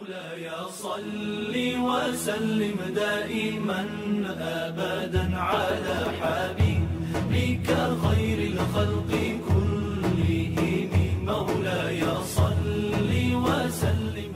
مولاي صل وسلم دائما أبدا على حبيبك خير الخلق كلهم مولاي صل وسلم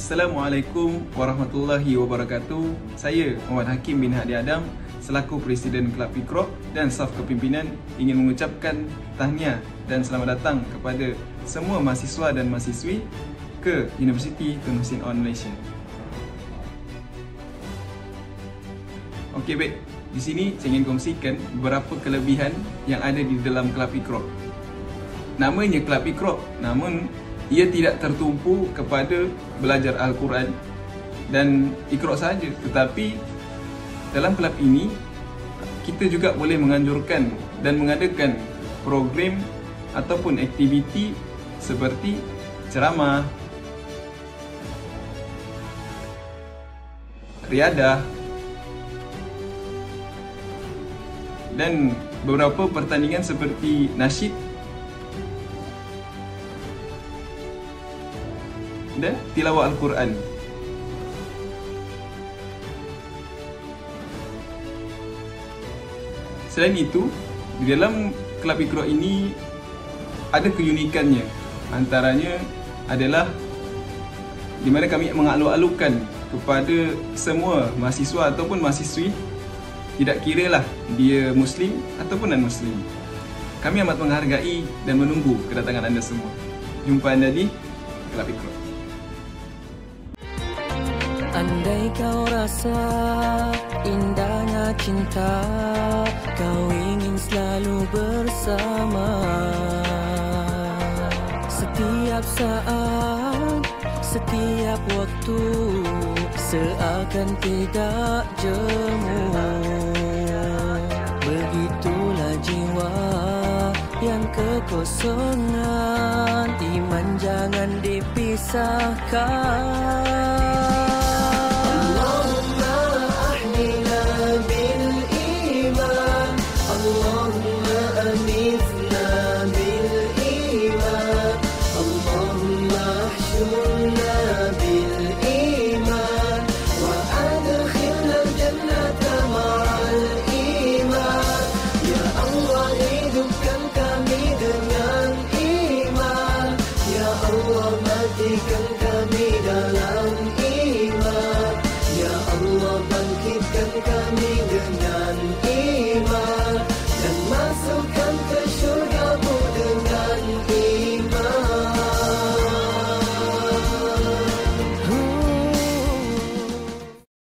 Assalamualaikum warahmatullahi wabarakatuh. Saya Muhammad Hakim bin Hadi Adam selaku Presiden Kelab Iqra dan staf kepimpinan ingin mengucapkan tahniah dan selamat datang kepada semua mahasiswa dan mahasiswi ke Universiti Tun Hussein Onn Malaysia. Okey baik, di sini saya ingin kongsikan beberapa kelebihan yang ada di dalam Kelab Iqra. Namanya Kelab Iqra, namun ia tidak tertumpu kepada belajar Al-Quran dan Iqra sahaja, tetapi dalam kelab ini kita juga boleh menganjurkan dan mengadakan program ataupun aktiviti seperti ceramah, riadah dan beberapa pertandingan seperti nasyid dan tilawah Al-Quran. Selain itu, di dalam Kelab Iqra ini ada keunikannya. Antaranya adalah di mana kami mengalu-alukan kepada semua mahasiswa ataupun mahasiswi, tidak kiralah dia Muslim ataupun non-Muslim. Kami amat menghargai dan menunggu kedatangan anda semua. Jumpa anda di Kelab Iqra. Andai kau rasa indahnya cinta, kau ingin selalu bersama. Setiap saat, setiap waktu seakan tidak jemu. Begitulah jiwa yang kekosongan, iman jangan dipisahkan.